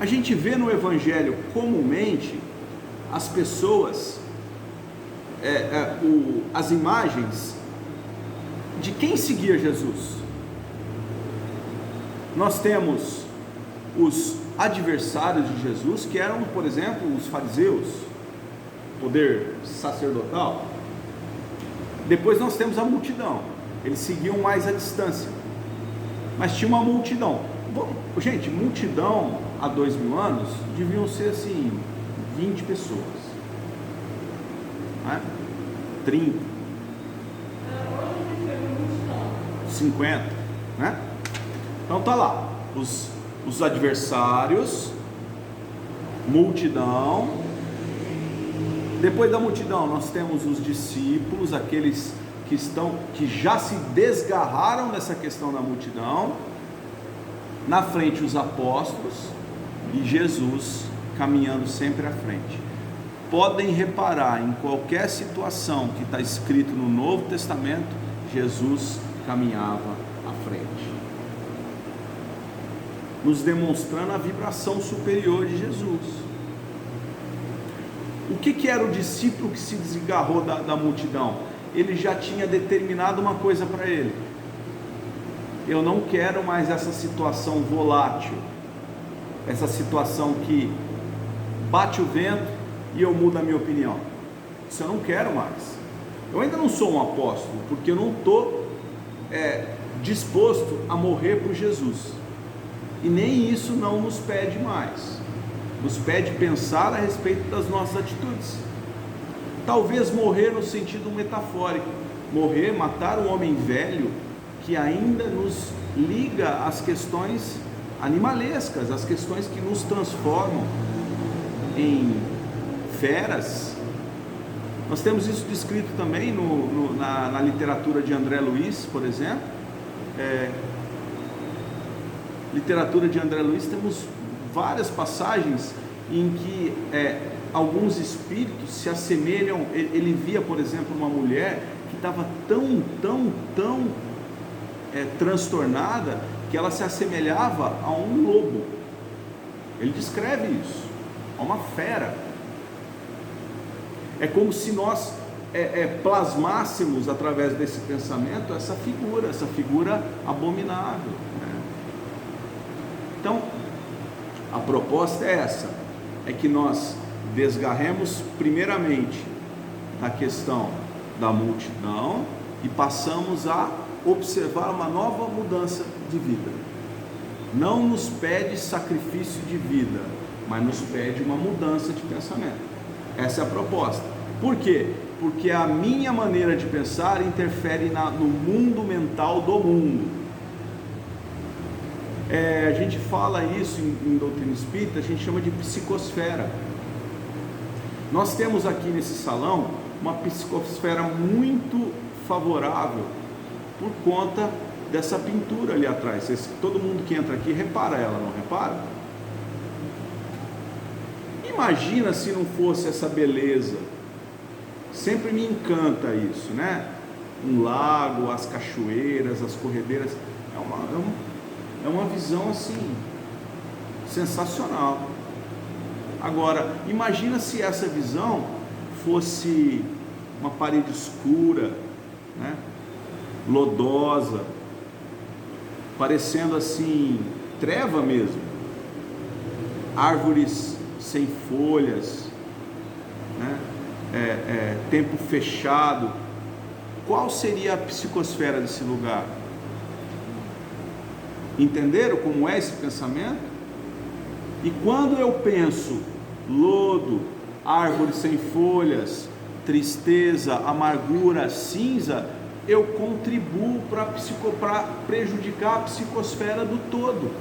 A gente vê no Evangelho comumente as pessoas, as imagens de quem seguia Jesus. Nós temos os adversários de Jesus, que eram, por exemplo, os fariseus, poder sacerdotal. Depois nós temos a multidão, eles seguiam mais à distância, mas tinha uma multidão. Bom, gente, multidão há 2000 anos deviam ser assim, 20 pessoas, né? 30, 50, né? Então tá lá, os adversários, multidão. Depois da multidão nós temos os discípulos, aqueles que já se desgarraram dessa questão da multidão. Na frente os apóstolos e Jesus caminhando sempre à frente. Podem reparar, em qualquer situação que está escrito no Novo Testamento, Jesus caminhava à frente, nos demonstrando a vibração superior de Jesus. O que era o discípulo que se desgarrou da multidão? Ele já tinha determinado uma coisa para ele: eu não quero mais essa situação volátil, essa situação que bate o vento e eu mudo a minha opinião. Isso eu não quero mais. Eu ainda não sou um apóstolo, porque eu não estou disposto a morrer por Jesus, e nem isso não nos pede mais. Nos pede pensar a respeito das nossas atitudes. Talvez morrer no sentido metafórico, morrer, matar o homem velho que ainda nos liga às questões animalescas, às questões que nos transformam em feras. Nós temos isso descrito também na literatura de André Luiz, por exemplo. Literatura de André Luiz, temos várias passagens em que alguns espíritos se assemelham. Ele via, por exemplo, uma mulher que estava tão transtornada, que ela se assemelhava a um lobo. Ele descreve isso, a uma fera. É como se nós plasmássemos através desse pensamento essa figura abominável, né? Então a proposta é essa, é que nós desgarremos primeiramente da questão da multidão e passamos a observar uma nova mudança de vida. Não nos pede sacrifício de vida, mas nos pede uma mudança de pensamento. Essa é a proposta. Por quê? Porque a minha maneira de pensar interfere no mundo mental do mundo. A gente fala isso em doutrina espírita, a gente chama de psicosfera. Nós temos aqui nesse salão uma psicosfera muito favorável por conta dessa pintura ali atrás. Todo mundo que entra aqui repara ela, não repara? Imagina se não fosse essa beleza. Sempre me encanta isso, né? Um lago, as cachoeiras, as corredeiras. É uma visão assim sensacional. Agora, imagina se essa visão fosse uma parede escura, né? Lodosa, parecendo assim treva mesmo, árvores sem folhas, né? Tempo fechado. Qual seria a psicosfera desse lugar? Entenderam como é esse pensamento? E quando eu penso lodo, árvore sem folhas, tristeza, amargura, cinza, eu contribuo para prejudicar a psicosfera do todo.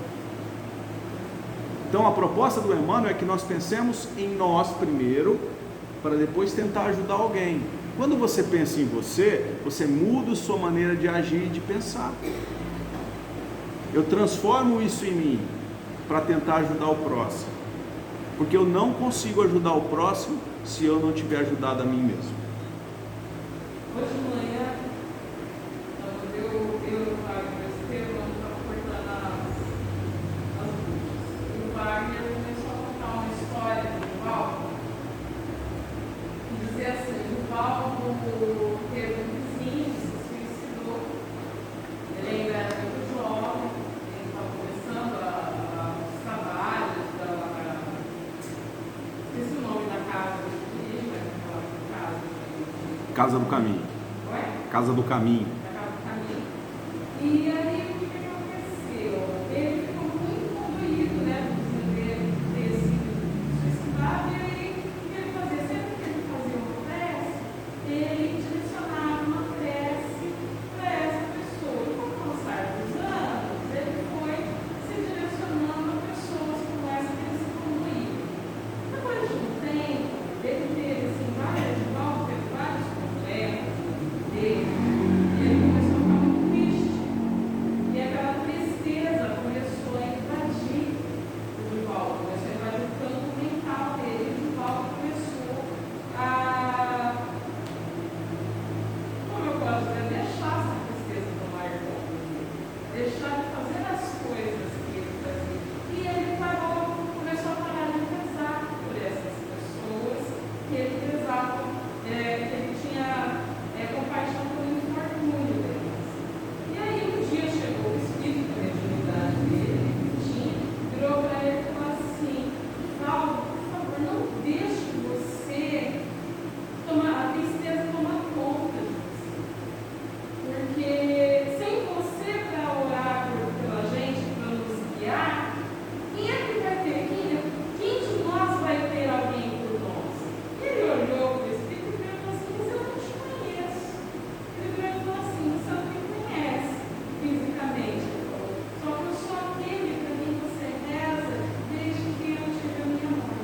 Então a proposta do Emmanuel é que nós pensemos em nós primeiro, para depois tentar ajudar alguém. Quando você pensa em você, você muda a sua maneira de agir e de pensar. Eu transformo isso em mim para tentar ajudar o próximo, porque eu não consigo ajudar o próximo se eu não tiver ajudado a mim mesmo. Hoje de manhã, eu e o Wagner, nós estávamos cortando as luzes. E o Wagner começou Casa do Caminho. Oi? Casa do Caminho. Da Casa do Caminho. E aí, o que aconteceu? Ele ficou muito condoído, né? Do vizinho dele ter sido suicidado. E aí, o que ele fazia? Sempre que ele fazia uma prece, ele direcionava uma prece para essa pessoa. E com o passar dos anos, ele foi se direcionando a pessoas como essa que ele se conduía. Depois de um tempo, ele teve assim, vários problemas dele, e ele começou a ficar muito triste. E aquela tristeza começou a invadir o Divaldo, começou a invadir o campo mental dele. E o Divaldo começou a, como eu posso dizer, deixar essa tristeza tomar conta dele, deixar de fazer as coisas que ele fazia. E ele começou a parar de rezar por essas pessoas que ele prezava, que ele tinha compaixão por muito orgulho deles. E aí um dia chegou o espírito da mediunidade dele, que tinha, virou para ele e falou assim: Valdo, por favor, não deixe você a tristeza tomar conta de você. Porque sem você para orar pela gente, para nos guiar, quem é que vai ter? Quem de nós vai ter alguém por nós? E ele olhou para o espírito e falou assim: mas eu não te conheço. Ele falou assim: você não me conhece fisicamente. Ele falou: só que eu sou aquele para quem você reza desde que eu tive a minha mãe.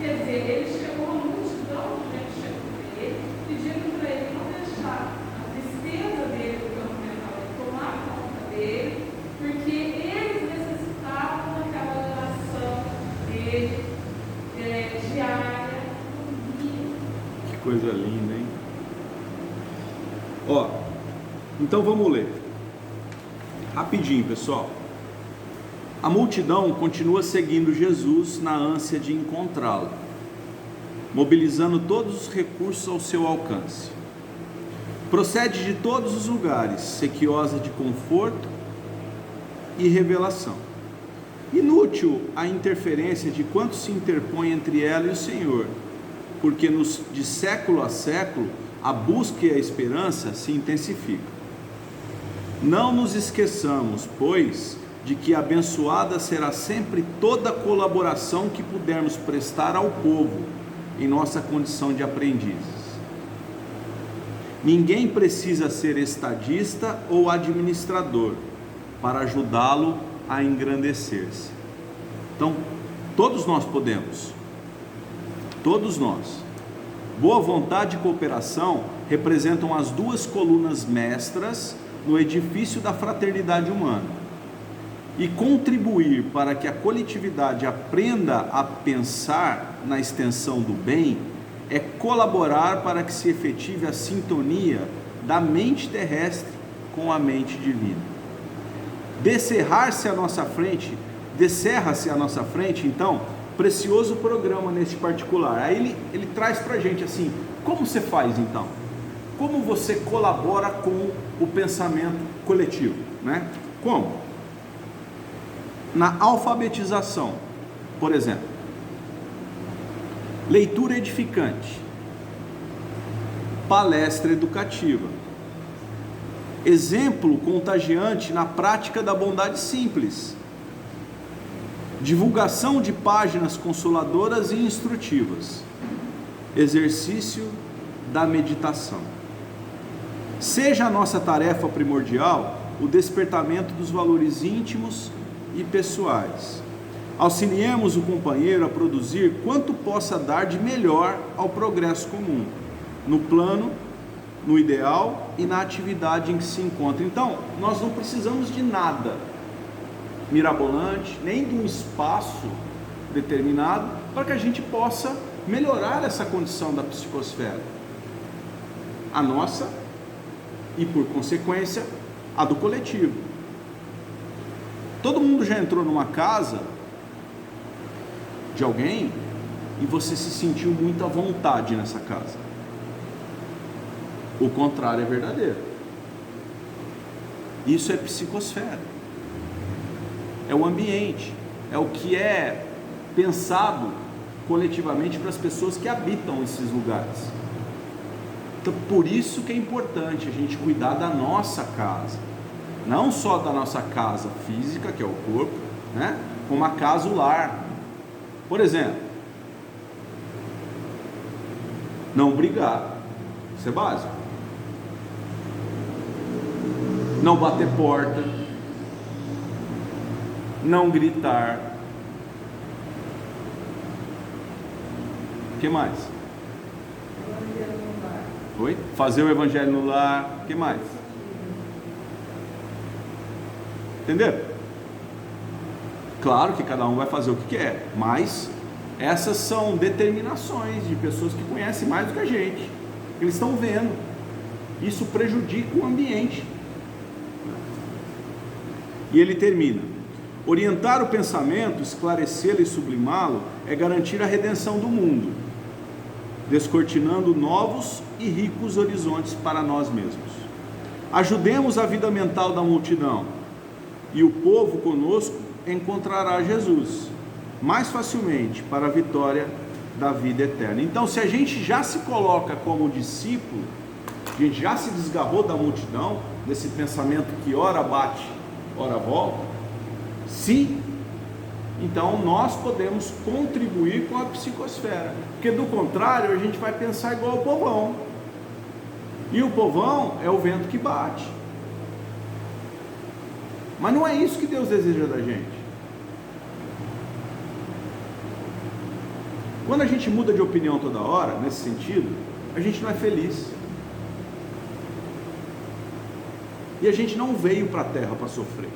Quer dizer, ele chegou a multidão de gente chegou para ele, pedindo para ele não deixar a tristeza dele, do campo mental, tomar conta dele, porque eles necessitavam daquela oração dele, diária, todo dia. Que coisa linda, hein? Ó, então vamos ler. Rapidinho, pessoal. A multidão continua seguindo Jesus na ânsia de encontrá-lo, mobilizando todos os recursos ao seu alcance. Procede de todos os lugares, sequiosa de conforto e revelação. Inútil a interferência de quanto se interpõe entre ela e o Senhor, porque de século a século a busca e a esperança se intensificam. Não nos esqueçamos, pois, de que abençoada será sempre toda colaboração que pudermos prestar ao povo em nossa condição de aprendizes. Ninguém precisa ser estadista ou administrador para ajudá-lo a engrandecer-se. Então, todos nós podemos. Todos nós. Boa vontade e cooperação representam as duas colunas mestras no edifício da fraternidade humana. E contribuir para que a coletividade aprenda a pensar na extensão do bem é colaborar para que se efetive a sintonia da mente terrestre com a mente divina. Descerra-se à nossa frente, então, precioso programa neste particular. Aí ele traz para a gente assim: como você faz então? Como você colabora com o pensamento coletivo, né? Como? Na alfabetização, por exemplo, leitura edificante, palestra educativa, exemplo contagiante na prática da bondade simples, divulgação de páginas consoladoras e instrutivas, exercício da meditação. Seja a nossa tarefa primordial o despertamento dos valores íntimos e pessoais. Auxiliemos o companheiro a produzir quanto possa dar de melhor ao progresso comum, no plano, no ideal e na atividade em que se encontra. Então, nós não precisamos de nada mirabolante, nem de um espaço determinado, para que a gente possa melhorar essa condição da psicosfera. A nossa e, por consequência, a do coletivo. Todo mundo já entrou numa casa de alguém e você se sentiu muito à vontade nessa casa. O contrário é verdadeiro. Isso é psicosfera. É o ambiente, é o que é pensado coletivamente para as pessoas que habitam esses lugares. Então, por isso que é importante a gente cuidar da nossa casa, não só da nossa casa física, que é o corpo, né? Como a casa, o lar. Por exemplo, não brigar, isso é básico. Não bater porta, não gritar. O que mais? Oi? Fazer o evangelho no lar. O que mais? Entendeu? Claro que cada um vai fazer o que quer, mas essas são determinações de pessoas que conhecem mais do que a gente. Eles estão vendo. Isso prejudica o ambiente. E ele termina: orientar o pensamento, esclarecê-lo e sublimá-lo é garantir a redenção do mundo, descortinando novos e ricos horizontes para nós mesmos. Ajudemos a vida mental da multidão, e o povo conosco encontrará Jesus mais facilmente para a vitória da vida eterna. Então, se a gente já se coloca como discípulo, a gente já se desgarrou da multidão, desse pensamento que ora bate, ora volta, então nós podemos contribuir com a psicosfera, porque do contrário a gente vai pensar igual o povão, e o povão é o vento que bate. Mas não é isso que Deus deseja da gente. Quando a gente muda de opinião toda hora, nesse sentido, a gente não é feliz. E a gente não veio para a terra para sofrer.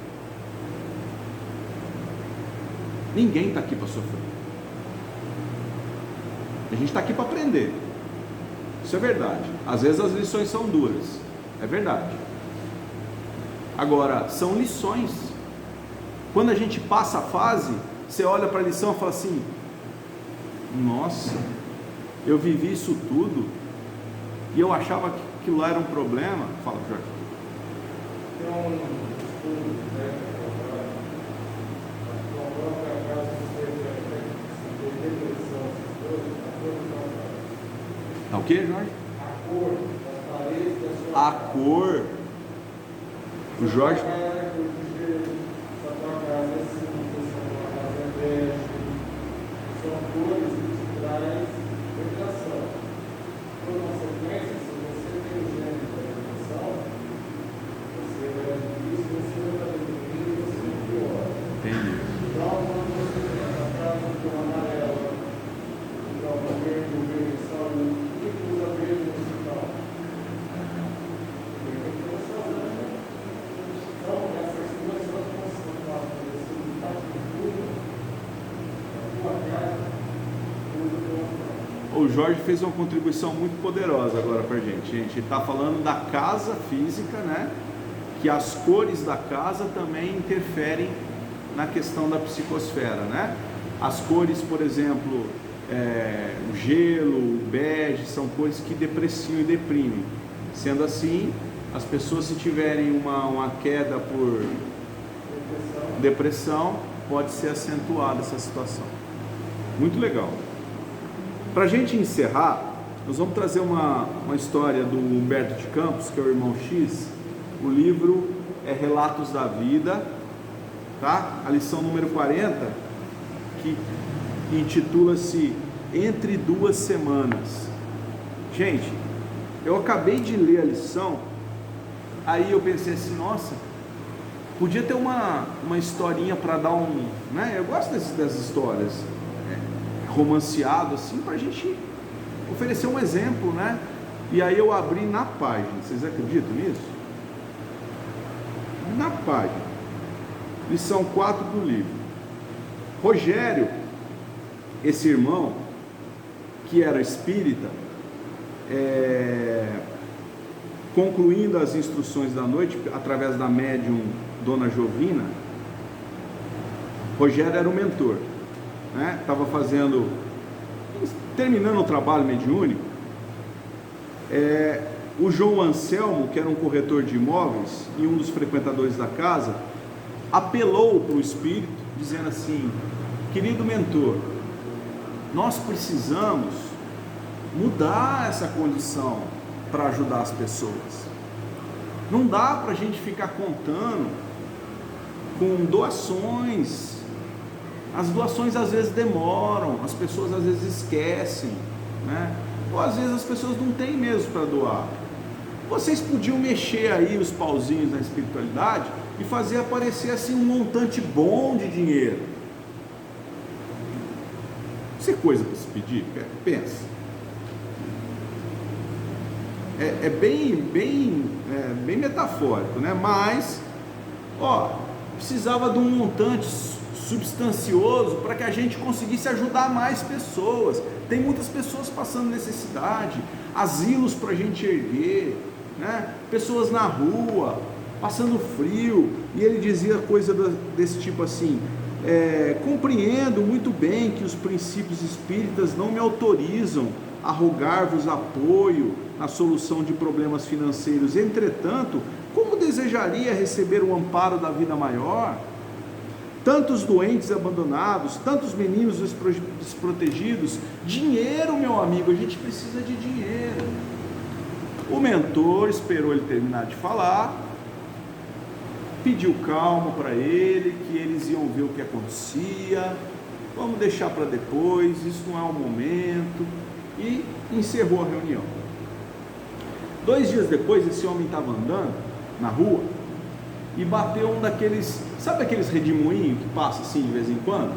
Ninguém está aqui para sofrer. A gente está aqui para aprender. Isso é verdade. Às vezes as lições são duras. É verdade. Agora, são lições. Quando a gente passa a fase, você olha para a lição e fala assim: nossa, eu vivi isso tudo e eu achava que aquilo lá era um problema. Fala, Jorge. Tem um estudo, né, a própria casa de depressão, Tá o que, Jorge? a cor das paredes da sua A cor. O Jorge. Essa tua casa é simples, essa tua casa é bege, são cores que te trazem depressão. Por consequência, se você tem o gênero da depressão, você vai adquirir isso, você vai estar adquirindo e você pior. Entendi. Então, quando você tem essa casa de cor amarela, então, o verde são e usa verde no hospital. Então, essas duas são as O Jorge fez uma contribuição muito poderosa agora para a gente. A gente está falando da casa física, né? Que as cores da casa também interferem na questão da psicosfera, né? As cores, por exemplo, o gelo, o bege, são cores que depreciam e deprimem. Sendo assim, as pessoas, se tiverem uma queda por depressão, pode ser acentuada essa situação. Muito legal. Para a gente encerrar, nós vamos trazer uma história do Humberto de Campos, que é o irmão X. O livro é Relatos da Vida, tá? A lição número 40, que intitula-se Entre Duas Semanas. Gente, eu acabei de ler a lição, aí eu pensei assim, nossa, podia ter uma historinha para dar né? Eu gosto dessas histórias romanceado assim, para a gente oferecer um exemplo, né? E aí eu abri na página, vocês acreditam nisso? Na página, lição 4 do livro. Rogério, esse irmão, que era espírita, concluindo as instruções da noite, através da médium Dona Jovina, Rogério era o mentor, né? Estava terminando o trabalho mediúnico. O João Anselmo, que era um corretor de imóveis e um dos frequentadores da casa, apelou para o espírito, dizendo assim: querido mentor, nós precisamos mudar essa condição para ajudar as pessoas. Não dá para a gente ficar contando com doações. As doações às vezes demoram, as pessoas às vezes esquecem, né? Ou às vezes as pessoas não têm mesmo para doar. Vocês podiam mexer aí os pauzinhos na espiritualidade e fazer aparecer assim um montante bom de dinheiro. Isso é coisa para se pedir? Pensa. É bem metafórico, né? Mas, precisava de um montante substancioso para que a gente conseguisse ajudar mais pessoas. Tem muitas pessoas passando necessidade, asilos para a gente erguer, né? Pessoas na rua, passando frio, e ele dizia coisa desse tipo assim: compreendo muito bem que os princípios espíritas não me autorizam a rogar-vos apoio na solução de problemas financeiros. Entretanto, como desejaria receber o amparo da vida maior? Tantos doentes abandonados, tantos meninos desprotegidos. Dinheiro, meu amigo, a gente precisa de dinheiro. O mentor esperou ele terminar de falar, pediu calma para ele, que eles iam ver o que acontecia, vamos deixar para depois, isso não é o momento, e encerrou a reunião. 2 dias depois, esse homem estava andando na rua e bateu um daqueles, sabe aqueles redemoinhos que passa assim de vez em quando?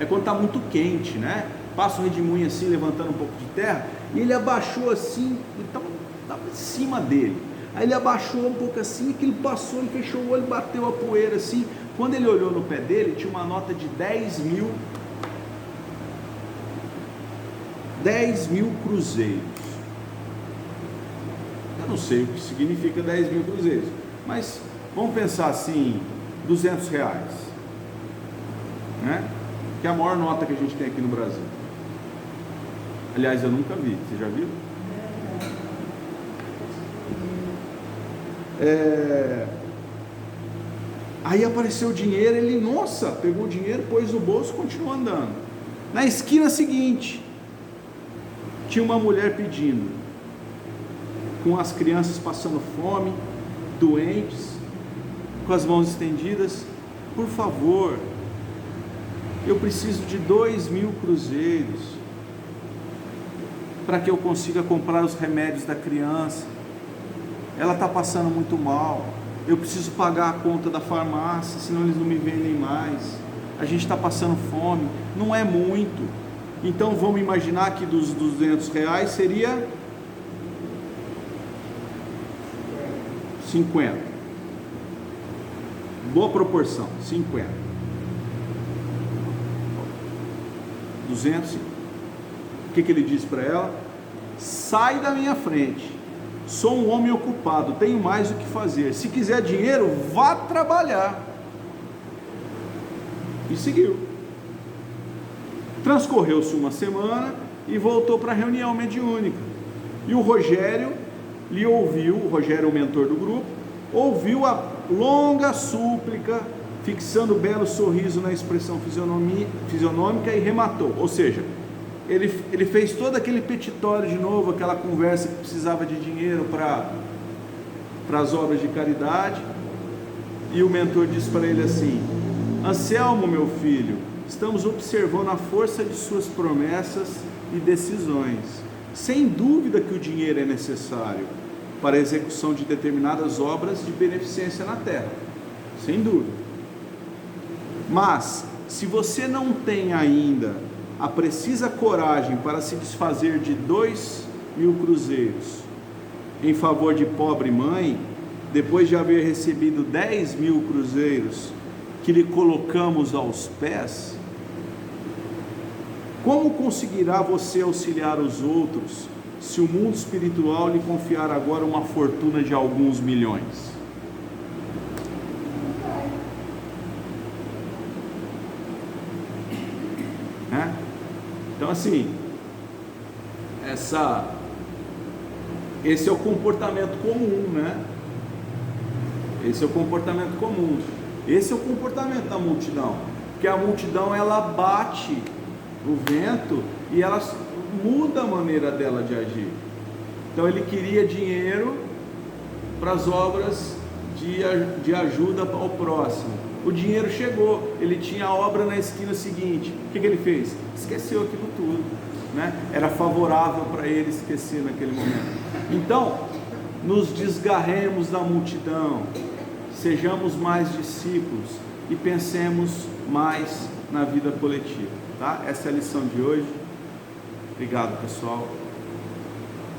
É quando está muito quente, né? Passa um redemoinho assim, levantando um pouco de terra, e ele abaixou assim, então estava em cima dele. Aí ele abaixou um pouco assim, que ele passou, ele fechou o olho, bateu a poeira assim. Quando ele olhou no pé dele, tinha uma nota de 10 mil cruzeiros. Eu não sei o que significa 10 mil cruzeiros, mas vamos pensar assim, 200 reais, né? Que é a maior nota que a gente tem aqui no Brasil. Aliás, eu nunca vi, você já viu? Aí apareceu o dinheiro, ele, nossa, pegou o dinheiro, pôs no bolso e continuou andando. Na esquina seguinte, tinha uma mulher pedindo, com as crianças passando fome, doentes, com as mãos estendidas: por favor, eu preciso de 2 mil cruzeiros para que eu consiga comprar os remédios da criança. Ela está passando muito mal, eu preciso pagar a conta da farmácia, senão eles não me vendem mais. A gente está passando fome, não é muito. Então vamos imaginar que dos 200 reais seria 50. Boa proporção, 50. 200. O que ele disse para ela? Sai da minha frente. Sou um homem ocupado, tenho mais o que fazer. Se quiser dinheiro, vá trabalhar. E seguiu. Transcorreu-se uma semana e voltou para a reunião mediúnica. E o Rogério lhe ouviu, o Rogério é o mentor do grupo, ouviu a longa súplica, fixando o belo sorriso na expressão fisionômica, e rematou. Ou seja, ele fez todo aquele petitório de novo, aquela conversa que precisava de dinheiro para as obras de caridade, e o mentor disse para ele assim: Anselmo, meu filho, estamos observando a força de suas promessas e decisões. Sem dúvida que o dinheiro é necessário para a execução de determinadas obras de beneficência na terra, sem dúvida. Mas, se você não tem ainda a precisa coragem para se desfazer de 2 mil cruzeiros em favor de pobre mãe, depois de haver recebido 10 mil cruzeiros que lhe colocamos aos pés, como conseguirá você auxiliar os outros se o mundo espiritual lhe confiar agora uma fortuna de alguns milhões? Então assim, esse é o comportamento comum, né? Esse é o comportamento comum. Esse é o comportamento da multidão. Porque a multidão, ela bate o vento e ela muda a maneira dela de agir. Então ele queria dinheiro para as obras de ajuda ao próximo. O dinheiro chegou, ele tinha a obra na esquina seguinte. O que ele fez? Esqueceu aquilo tudo, né? Era favorável para ele esquecer naquele momento. Então, nos desgarremos da multidão, sejamos mais discípulos e pensemos mais na vida coletiva, tá? Essa é a lição de hoje. Obrigado, pessoal.